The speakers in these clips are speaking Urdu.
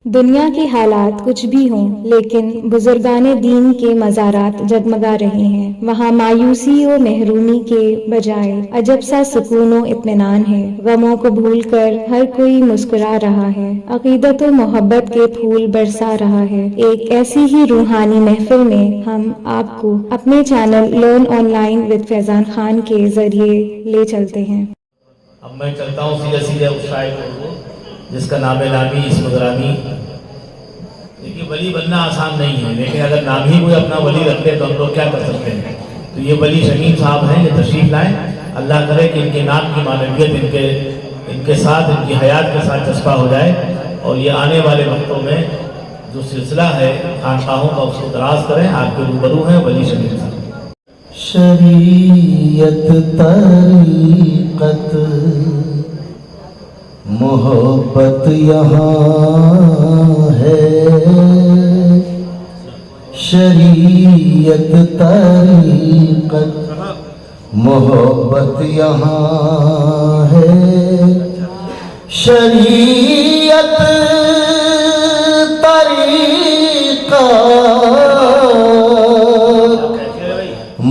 دنیا کے حالات کچھ بھی ہوں لیکن بزرگان دین کے مزارات جگمگا رہے ہیں۔ وہاں مایوسی و محرومی کے بجائے عجب سا سکون و اطمینان ہے۔ غموں کو بھول کر ہر کوئی مسکرا رہا ہے، عقیدت و محبت کے پھول برسا رہا ہے۔ ایک ایسی ہی روحانی محفل میں ہم آپ کو اپنے channel learn online with Faizan Khan کے ذریعے لے چلتے ہیں۔ اب میں چلتا ہوں سیدھے سیدھے اس شاعر کو جس کا نام نامی اسم گرامی۔ دیکھیے ولی بننا آسان نہیں ہے، لیکن اگر نام ہی کوئی اپنا ولی رکھ لے تو ہم لوگ کیا کر سکتے ہیں۔ تو یہ ولی شمیم صاحب ہیں، یہ تشریف لائیں۔ اللہ کرے کہ ان کے نام کی معنویت ان کے ساتھ، ان کی حیات کے ساتھ چسپا ہو جائے، اور یہ آنے والے وقتوں میں جو سلسلہ ہے خانقاہوں کا اس کو دراز کریں۔ آپ کے روبرو ہیں ولی شمیم صاحب۔ شریعت طریقت محبت یہاں ہے، شریعت طریقت محبت یہاں ہے، شریعت طریقت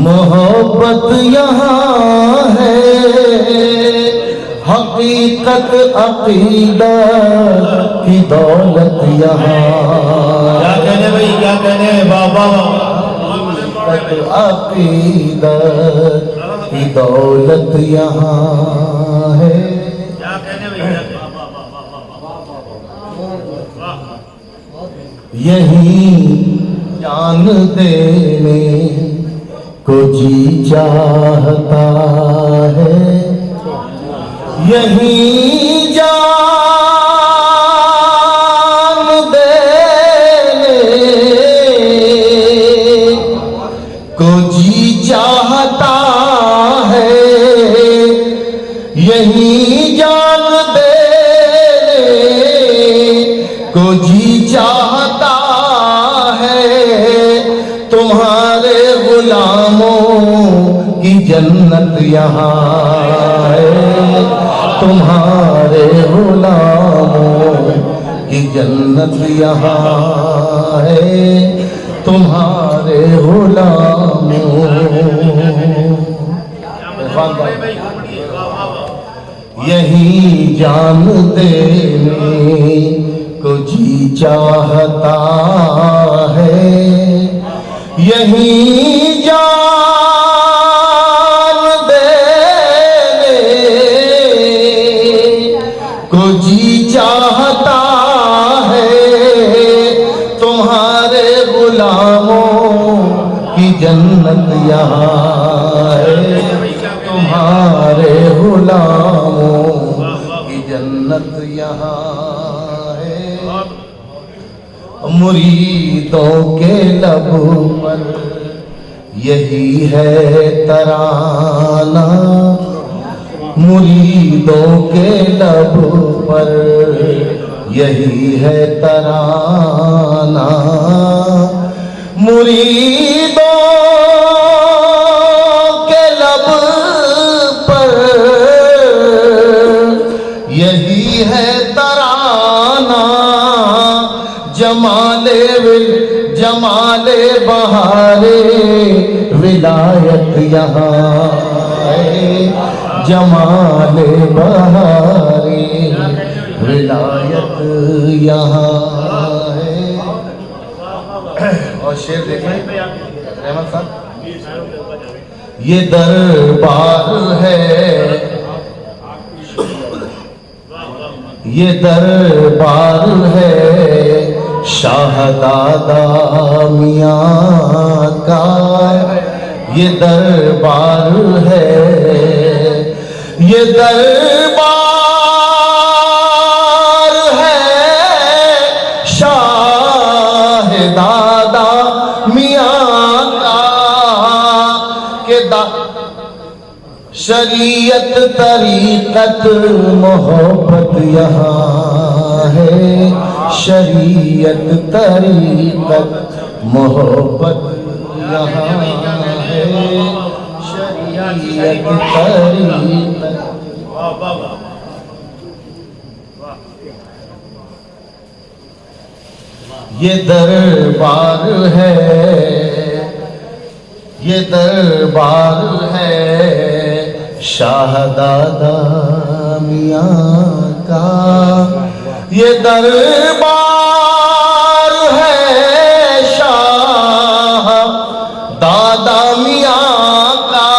محبت یہاں ہے، حقیقت عقیدہ کی دولت یہاں۔ کیا کہنے بھائی، کیا کہنے بابا؟ حقیقت عقیدہ کی دولت یہاں ہے۔ کیا کہنے بھائی؟ یہی جان دینے کو جی چاہتا ہے، یہی جان دینے کو جی چاہتا ہے، یہی جان دینے کو جی چاہتا ہے، تمہارے غلاموں کی جنت یہاں ہے، تمہارے غلاموں کی جنت یہاں ہے، تمہارے غلاموں۔ یہی جان دینے کو جی چاہتا ہے، یہی جان دینے کو جی چاہتا ہے، تمہارے غلاموں کی جنت یہاں ہے، تمہارے غلاموں کی جنت یہاں ہے۔ مریدوں کے لب پر یہی ہے ترانہ، مریدوں کے لب پر یہی ہے ترانہ، مریدوں کے لب پر یہی ہے ترانہ، جمال بہار ولایت یہاں ہے، جمال بہار ولایت یہاں ہے۔ اور شعر دیکھیں احمد صاحب، یہ دربار ہے، یہ دربار ہے شاہزادہ میاں کا، یہ دربار ہے، یہ دربار ہے شاہزادہ میاں کا، کہ شریعت طریقت محبت یہاں ہے، شریعت طریقت محبت یہاں ہے، شریعت طریقت۔ یہ دربار ہے، یہ دربار ہے شاہزادہ میاں کا، یہ دربار ہے شاہ دادا میاں کا،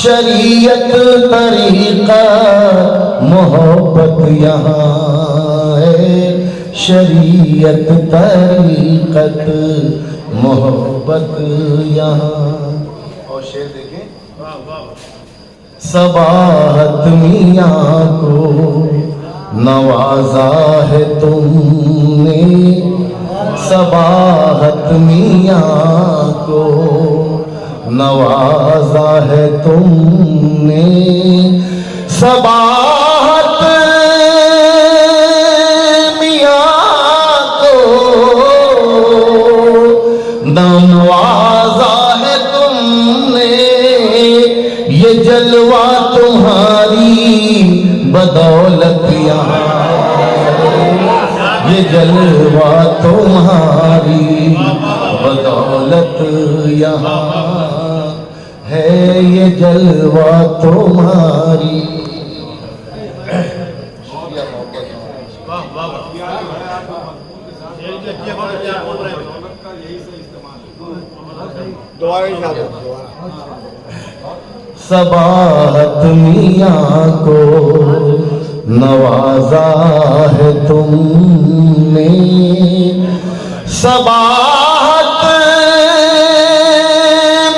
شریعت طریقہ محبت یہاں ہے، شریعت طریقت محبت یہاں۔ اور شعر دیکھیں، صباحت میاں کو نوازا ہے تم نے، صباحت میاں کو نوازا ہے تم نے، صباحت میاں کو نوازا ہے تم نے، یہ جلوہ تمہاری بدولت یہاں، یہ جلوہ تمہاری بدولت یہاں ہے، یہ جلوہ تمہاری۔ صباحت میاں کو نوازا ہے تم نے، صباحت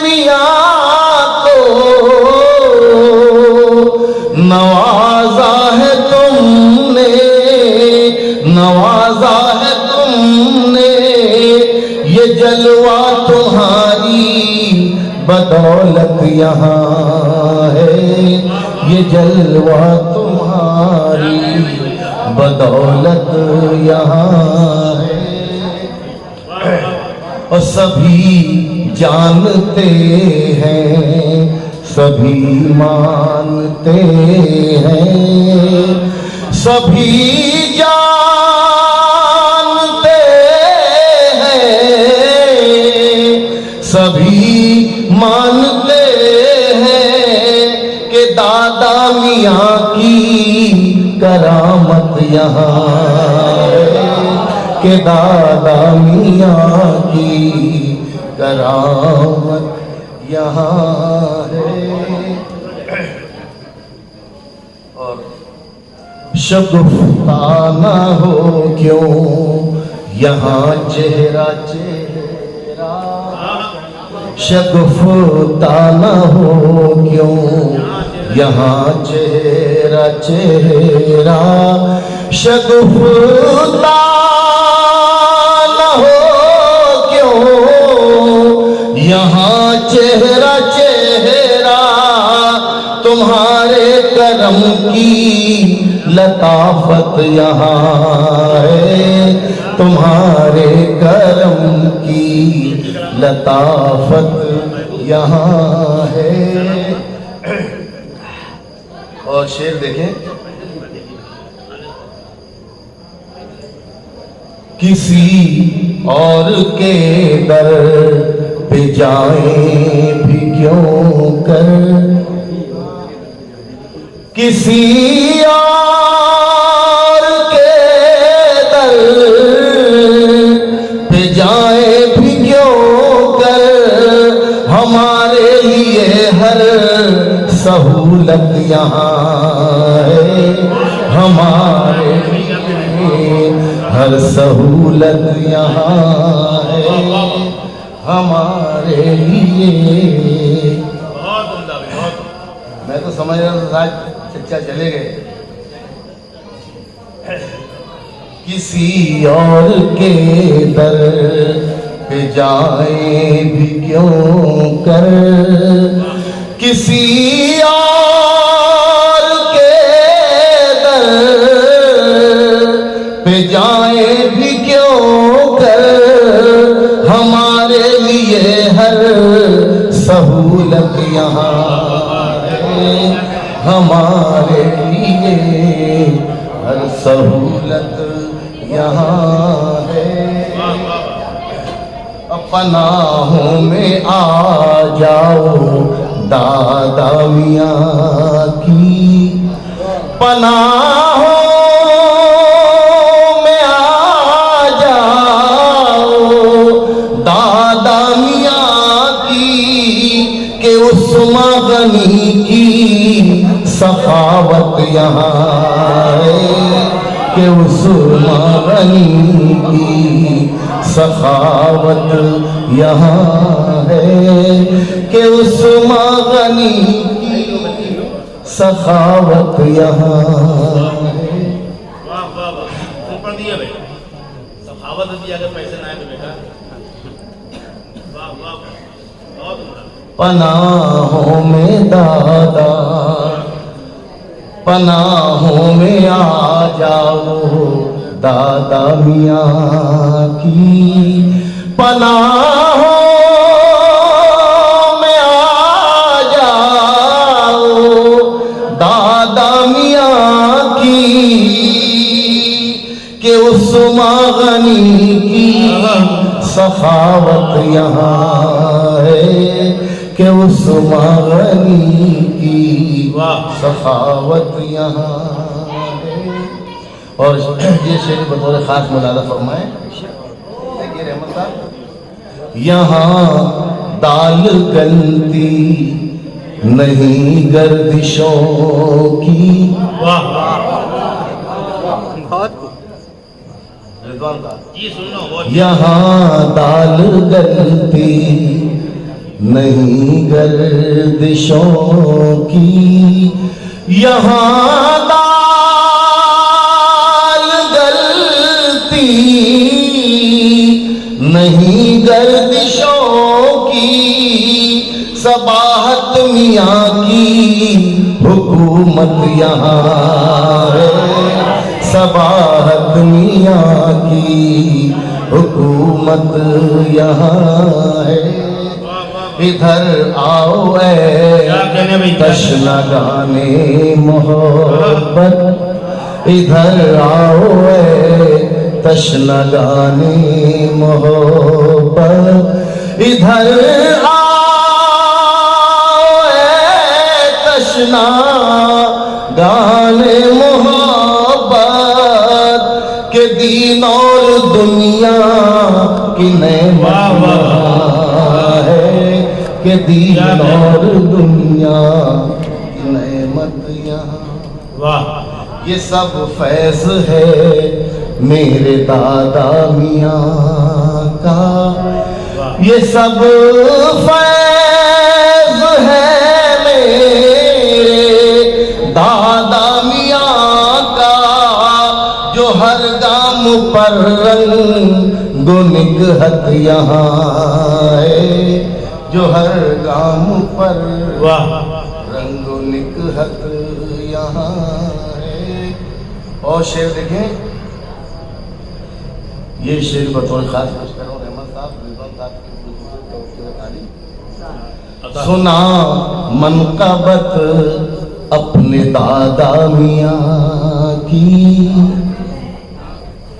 میاں کو نوازا ہے تم نے، نوازا ہے تم نے، یہ جلوہ تمہاری بدولت یہاں ہے، یہ جلوہ تمہاری بدولت یہاں ہے، اور سبھی جانتے ہیں، سبھی مانتے ہیں، سبھی جانتے ہیں، سبھی مانتے ہیں کہ دادا میاں کی کرامت یہاں ہے، کہ دادا میاں کی کرامت یہاں ہے، اور شگفتہ نہ ہو کیوں یہاں چہرہ چہرہ، شگفتہ نہ ہو کیوں یہاں چہرہ چہرہ، شگفتہ نہ ہو کیوں یہاں چہرہ چہرہ، تمہارے کرم کی لطافت یہاں ہے، تمہارے کرم کی لطافت یہاں ہے۔ اور شعر دیکھیں، کسی اور کے در پہ جائیں بھی کیوں کر، کسی اور کے در پہ جائیں بھی کیوں کر، ہمارے لیے ہر سہولت یہاں ہے، ہمارے لیے ہر سہولت یہاں ہے، ہمارے لیے۔ میں تو سمجھ رہا تھا چچا چلے گئے، کسی اور کے در پہ جائیں بھی کیوں کر، کسی اور کے در پہ جائیں بھی کیوں کر، ہمارے لیے ہر سہولت یہاں ہے، ہمارے لیے ہر سہولت یہاں ہے پناہوں میں آ جاؤ دادا میاں کی پناہوں میں آ جاؤ دادا میاں کی کہ اس مغنی کی سخاوت یہاں ہے کہ اس مغنی کی سخاوت یہاں ہے کہ اس مغنی کی سخاوت یہاں ہے. واہ واہ واہ پھر پڑھ دیا بھائی سخاوت دیا اگر پیسے نہ آئے تو بیٹا واہ واہ بہت عمدہ. پناہوں میں دادا پناہوں میں آ جاؤ دادا میاں کی پناہوں میں آ جاؤ دادا میاں کی کہ اس مغنی کی سخاوت یہاں ہے کہ اس مغنی کی سخاوت یہاں ہے. اور یہ شعر بطور خاص ملاحظہ فرمائیں دیکھیے رحمت صاحب یہاں دال گلتی نہیں گردشوں کی جی سن لو یہاں دال گلتی نہیں گردشوں کی یہاں دال گلتی نہیں گردشوں کی صباحت میاں کی حکومت یہاں ہے صباحت میاں کی حکومت یہاں ہے. ادھر آؤ اے تشنگانے محبت ادھر آؤ اے تشنگانے محبت ادھر آؤ اے تشنگانے محبت کہ دین اور دنیا کی نعمت ہے کہ دین اور دنیا کی نعمت یہاں. واہ یہ سب فیض ہے میرے دادا میاں کا یہ سب فیض ہے میرے دادا میاں کا جو ہر گام پر رنگ و نگہت یہاں ہے جو ہر گام پر رنگ و نگہت یہاں ہے. اور شعر دیکھیں یہ شعر بطور خاص پیش کر رہا ہوں رحمت صاحب رضوان صاحب کی تعریف. سنا منقبت اپنے دادا میاں کی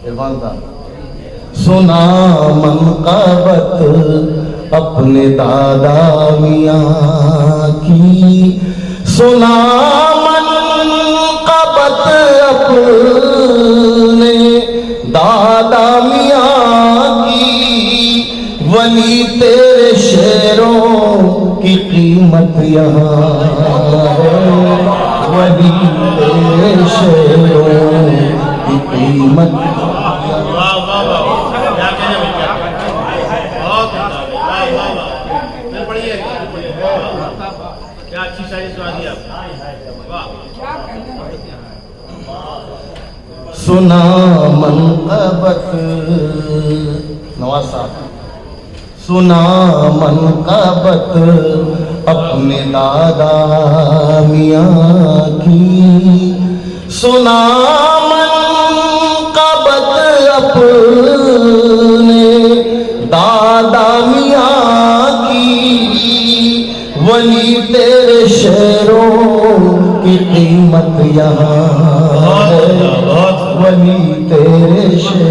رضوان صاحب سنا منقبت اپنے دادا میاں کی سنا منقبت اپنے دادا میاں کی ولی تیرے شعروں کی قیمت یہاں ہے ولی تیرے شعروں کی قیمت کیا اچھی شاعری سنا دی آپ. سنا منقبت نواز صاحب سنا منقبت اپنے دادا میاں کی سنا منقبت اپنے دادا میاں کی ولی تیرے شعروں کی قیمت یہاں ہے ولی تیرے شعروں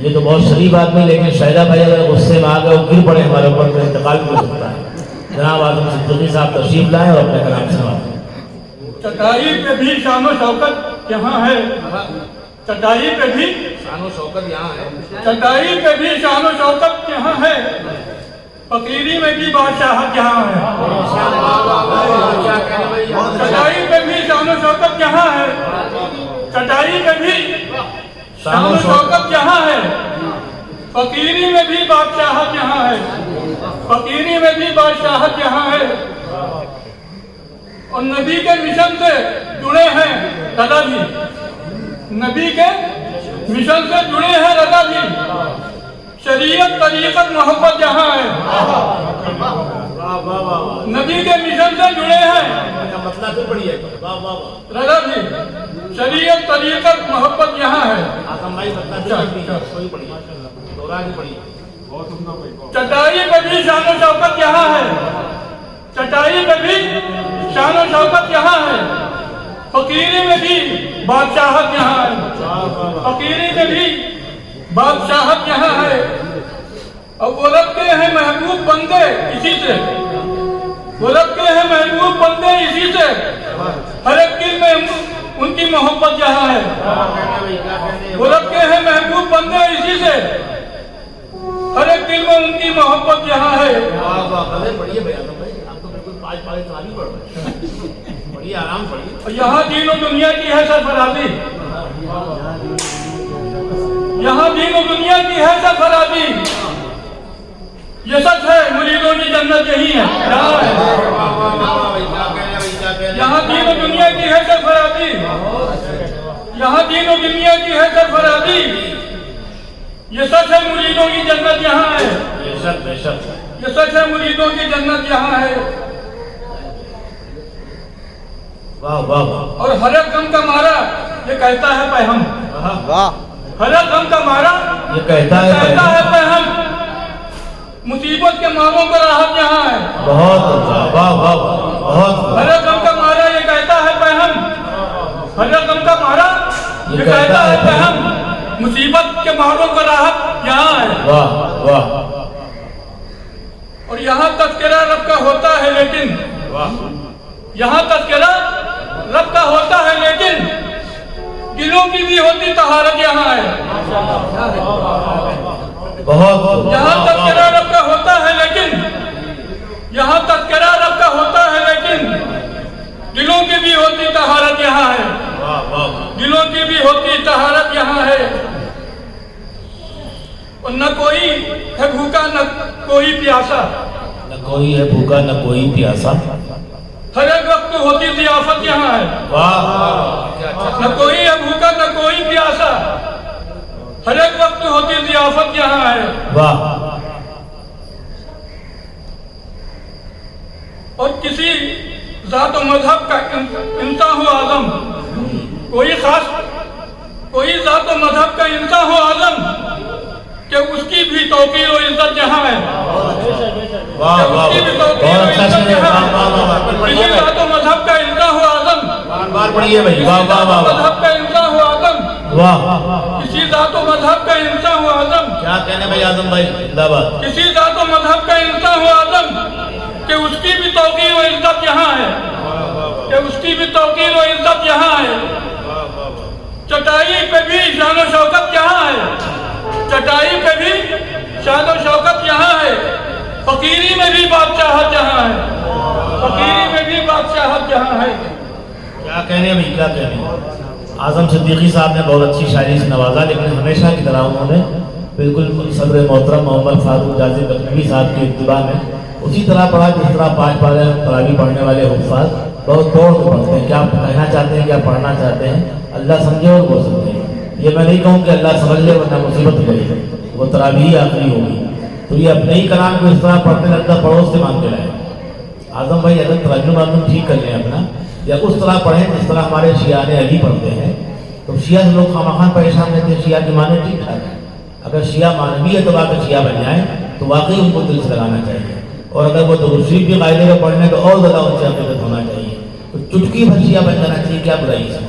یہ تو بہت شریف آدمی، لیکن شہزاد بھائی اگر غصے میں آ گئے اور گر پڑے ہمارے اوپر تو انتقال بھی ہو سکتا ہے۔ جناب اعظم صدیقی صاحب تشریف لائیں اور اپنے کلام سنائیں۔ چٹائی پہ بھی شان و شوکت یہاں ہے، چٹائی پہ بھی شان و شوکت یہاں ہے، چٹائی پہ بھی شان و شوکت یہاں ہے، فقیری میں بھی بادشاہت یہاں ہے۔ چٹائی پہ بھی شان و شوکت یہاں ہے، چٹائی پہ بھی شان و شوکت یہاں ہے، فقیری میں بھی بادشاہت یہاں ہے، فقیری میں بھی بادشاہت یہاں ہے۔ اور نبی کے مشن سے جڑے ہیں رضا بھی، نبی کے مشن سے جڑے ہیں رضا بھی، شریعت طریقت محبت یہاں ہے، نبی کے مشن سے جڑے ہیں مسئلہ تو بڑی ہے، رضا بھی، شریعت طریقت محبت یہاں ہے۔ اعظم بھائی مسئلہ بڑی ہے، دورہ بھی بڑی ہے۔ چٹائی پہ بھی شان و شوکت یہاں ہے، چٹائی پہ بھی شان و شوکت یہاں ہے، فقیری میں بھی بادشاہت یہاں ہے، فقیری میں بھی بادشاہت یہاں ہے۔ اور وہ رکھتے ہیں محبوب بندے اسی سے، وہ رکھتے ہیں محبوب بندے اسی سے، ہر ایک دل میں ان کی محبت یہاں ہے، وہ رکھتے ہیں محبوب بندے اسی سے، ہر ایک دل میں ان کی محبت یہاں ہے۔ بڑھیے بھائی اعظم بھائی، آپ تو بالکل پانچ پارے تراویح پڑھ رہے ہیں، بڑی آرام پڑھیے۔ اور یہاں دین و دنیا کی ہے سرفرازی، یہاں دین و دنیا کی ہے سرفرازی، یہ سچ ہے مریدوں کی جنت یہی ہے، یہاں دین و دنیا کی ہے سرفرازی، یہاں دین و دنیا کی ہے سرفرازی، یہ سچ ہے مریدوں کی جنت یہاں ہے، بے شک بے شک، یہ سچ ہے مریدوں کی جنت یہاں ہے۔ واہ واہ واہ، اور ہر ایک غم کا مارا یہ کہتا ہے پیغام، ہر ایک غم کا مارا یہ کہتا ہے پیغام، مصیبت کے ماروں کو راحت یہاں ہے، بہت اچھا، واہ واہ واہ، بہت ہر ایک غم کا مارا یہ کہتا ہے پیغام، ہر ایک غم کا مارا یہ کہتا ہے پیغام، مصیبت کے ماروں کو راحت یہاں ہے۔ واہ واہ، اور یہاں تذکرہ رب کا ہوتا ہے لیکن، یہاں تذکرہ رب کا ہوتا ہے لیکن دلوں کی بھی ہوتی طہارت یہاں ہے، بہت، یہاں تذکرہ رب کا ہوتا ہے لیکن، یہاں تذکرہ رب کا ہوتا ہے لیکن دلوں کی بھی ہوتی طہارت یہاں ہے، دلوں کی بھی ہوتی طہارت یہاں ہے۔ اور نہ کوئی ہے بھوکا نہ کوئی پیاسا، نہ کوئی ہے بھوکا نہ کوئی پیاسا، ہر ایک وقت ہوتی ضیافت یہاں ہے، واہ، نہ کوئی ہے بھوکا نہ کوئی پیاسا، ہر ایک وقت ہوتی ضیافت یہاں ہے۔ واہ، اور کسی ذات و مذہب کا انسان ہو اعظم، کوئی خاص کوئی ذات و مذہب کا انسان ہو اعظم کہ اس کی بھی توقیر و عزت یہاں ہے، واہ واہ، بہت اچھا سنے، واہ واہ واہ، کسی ذات و مذہب کا انسان ہو اعظم، بار پڑھیے بھائی، واہ واہ واہ، مذہب کا انسان ہو اعظم، واہ، کسی ذات و مذہب کا انسان ہو اعظم، کیا کہنے بھائی اعظم بھائی، زندہ باد، کسی ذات و مذہب کا انسان ہو اعظم کہ اس کی بھی توقیر و عزت یہاں ہے، کہ اس کی بھی توقیر و عزت یہاں ہے۔ چٹائی پہ بھی شان و شوکت یہاں ہے، چٹائی پہ بھی شان و شوکت یہاں ہے، فقیری میں بھی بادشاہت یہاں ہے، فقیری میں بھی بادشاہت یہاں ہے۔ کیا کہنے بھائی، کیا کہنے۔ اعظم صدیقی صاحب نے بہت اچھی شاعری سے نوازا، لیکن ہمیشہ کی طرح انہوں نے بالکل صدر محترم محمد فاروق جازی لکھنوی صاحب کی اتباع میں اسی طرح پڑھا جس طرح پانچ پارے تراویح پڑھنے والے حفاظ بہت توڑ کے پڑھتے ہیں، کیا کہنا چاہتے ہیں، کیا پڑھنا چاہتے ہیں، اللہ سمجھے اور وہ سمجھے۔ یہ میں نہیں کہوں کہ اللہ سمجھ لے ورنہ مصیبت گئی، وہ تراویح آخری ہوگی، تو یہ اپنے ہی کلام کو اس طرح پڑھتے لگتا پڑوس سے مانگ کے لائیں۔ اعظم بھائی اگر ترجمہ ٹھیک کر لیں اپنا، یا اس طرح پڑھیں جس طرح ہمارے شیعہ علی پڑھتے ہیں، تو شیعہ سے لوگ خواہ پریشان رہتے ہیں، شیعہ کی معنی ٹھیک ٹھاک ہے۔ اگر شیعہ مانوی اعتبار کا شیعہ بن جائیں تو واقعی ان کو دل سے لگانا چاہیے، اور اگر وہ درود شریف بھی قاعدے میں پڑھنے تو اور زیادہ ان سے عقیدت ہونا چاہیے، تو چٹکی بھر شیعہ بن جانا چاہیے، کیا برائی اس میں۔